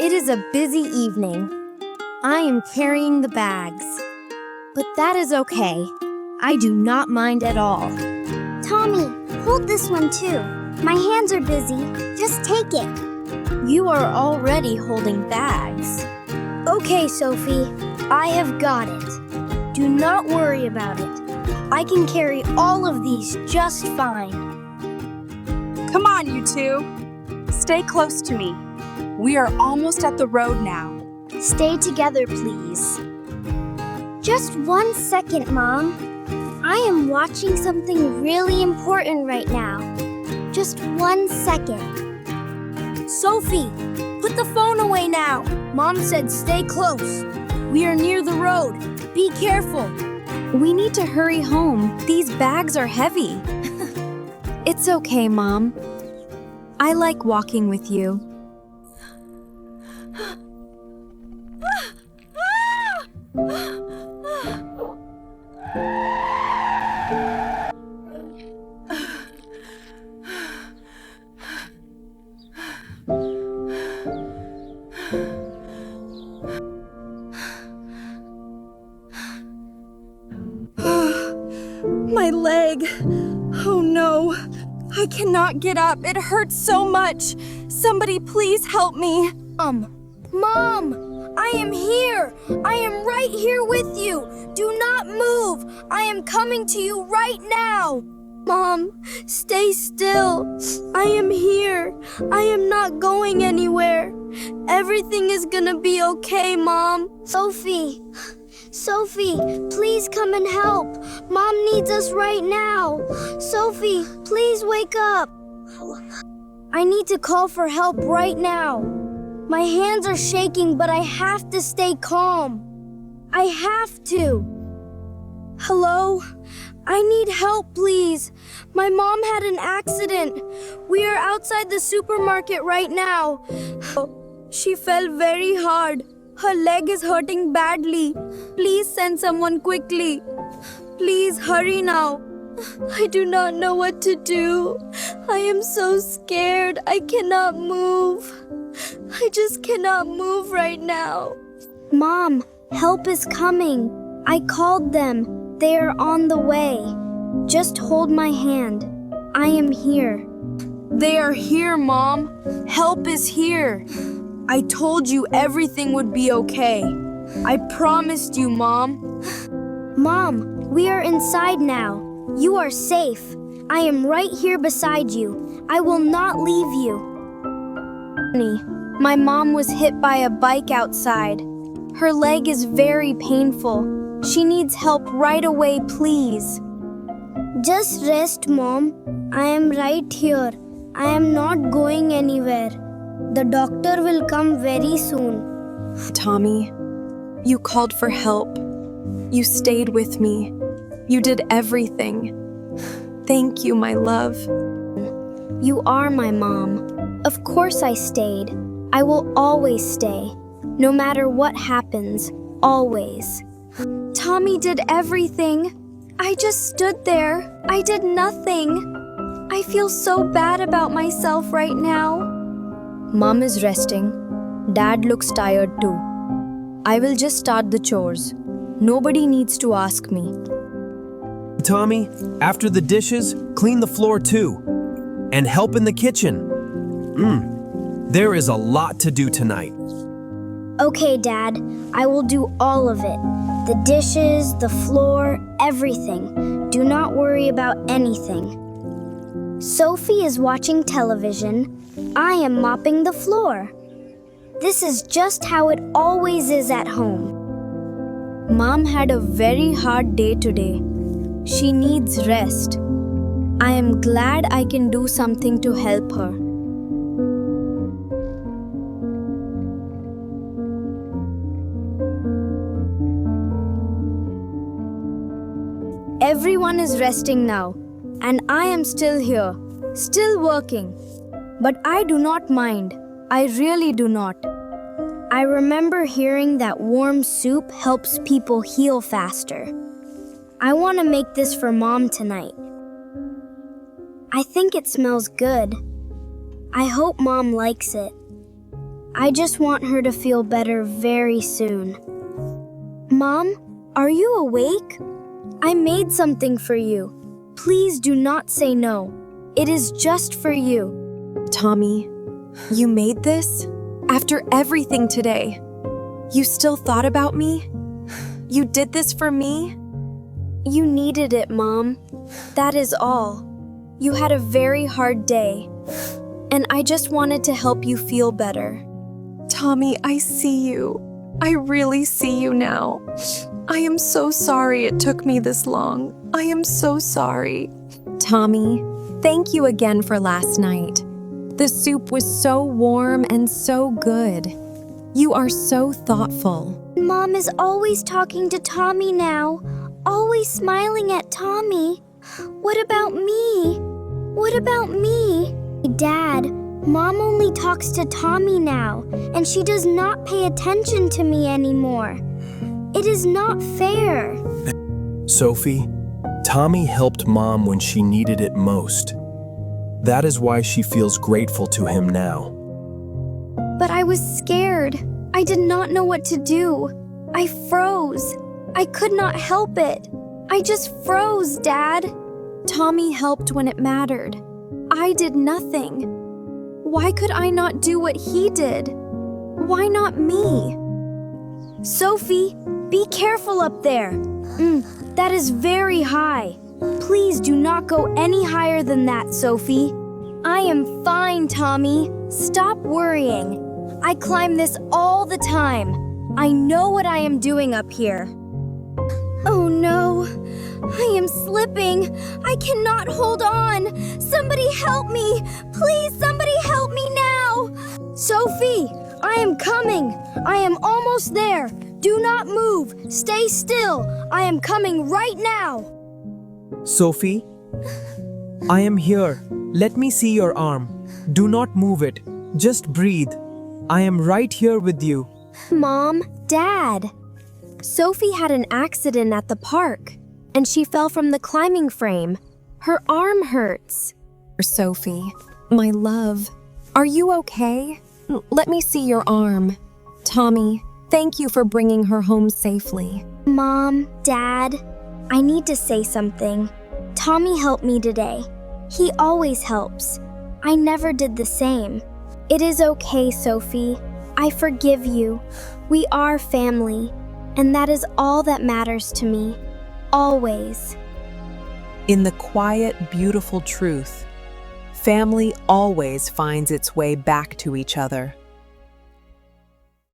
It is a busy evening. I am carrying the bags. But that is okay. I do not mind at all. Tommy, hold this one too. My hands are busy. Just take it. You are already holding bags. Okay, Sophie. I have got it. Do not worry about it. I can carry all of these just fine. Come on, you two. Stay close to me. We are almost at the road now. Stay together, please. Just 1 second, Mom. I am watching something really important right now. Just 1 second. Sophie, put the phone away now. Mom said stay close. We are near the road. Be careful. We need to hurry home. These bags are heavy. It's okay, Mom. I like walking with you. My leg. Oh no. I cannot get up. It hurts so much. Somebody please help me. Mom, I am here. I am right here with you. Do not move. I am coming to you right now. Mom, stay still. I am here. I am not going anywhere. Everything is gonna be okay, Mom. Sophie, please come and help. Mom needs us right now. Sophie, please wake up. I need to call for help right now. My hands are shaking, but I have to stay calm. I have to. Hello? I need help, please. My mom had an accident. We are outside the supermarket right now. She fell very hard. Her leg is hurting badly. Please send someone quickly. Please hurry now. I do not know what to do. I am so scared. I cannot move. I just cannot move right now. Mom, help is coming. I called them. They are on the way. Just hold my hand. I am here. They are here, Mom. Help is here. I told you everything would be okay. I promised you, Mom. Mom, we are inside now. You are safe. I am right here beside you. I will not leave you. My mom was hit by a bike outside. Her leg is very painful. She needs help right away, please. Just rest, Mom. I am right here. I am not going anywhere. The doctor will come very soon. Tommy, you called for help. You stayed with me. You did everything. Thank you, my love. You are my mom. Of course I stayed. I will always stay. No matter what happens, always. Tommy did everything. I just stood there. I did nothing. I feel so bad about myself right now. Mom is resting. Dad looks tired too. I will just start the chores. Nobody needs to ask me. Tommy, after the dishes, clean the floor too. And help in the kitchen. There is a lot to do tonight. Okay, Dad. I will do all of it. The dishes, the floor, everything. Do not worry about anything. Sophie is watching television. I am mopping the floor. This is just how it always is at home. Mom had a very hard day today. She needs rest. I am glad I can do something to help her. Everyone is resting now, and I am still here, still working. But I do not mind. I really do not. I remember hearing that warm soup helps people heal faster. I want to make this for Mom tonight. I think it smells good. I hope Mom likes it. I just want her to feel better very soon. Mom, are you awake? I made something for you. Please do not say no. It is just for you. Tommy, you made this? After everything today, you still thought about me? You did this for me? You needed it, Mom. That is all. You had a very hard day, and I just wanted to help you feel better. Tommy, I see you. I really see you now. I am so sorry it took me this long. I am so sorry. Tommy, thank you again for last night. The soup was so warm and so good. You are so thoughtful. Mom is always talking to Tommy now, always smiling at Tommy. What about me? What about me? Dad, Mom only talks to Tommy now, and she does not pay attention to me anymore. It is not fair. Sophie, Tommy helped Mom when she needed it most. That is why she feels grateful to him now. But I was scared. I did not know what to do. I froze. I could not help it. I just froze, Dad. Tommy helped when it mattered. I did nothing. Why could I not do what he did? Why not me? Sophie, be careful up there. That is very high. Please do not go any higher than that, Sophie. I am fine, Tommy. Stop worrying. I climb this all the time. I know what I am doing up here. Oh no, I am slipping. I cannot hold on. Somebody help me. Please, somebody help me now. Sophie, I am coming. I am almost there. Do not move. Stay still. I am coming right now. Sophie, I am here. Let me see your arm. Do not move it. Just breathe. I am right here with you. Mom, Dad. Sophie had an accident at the park, and she fell from the climbing frame. Her arm hurts. Sophie, my love, are you okay? Let me see your arm. Tommy, thank you for bringing her home safely. Mom, Dad, I need to say something. Tommy helped me today. He always helps. I never did the same. It is okay, Sophie. I forgive you. We are family, and that is all that matters to me. Always. In the quiet, beautiful truth, family always finds its way back to each other.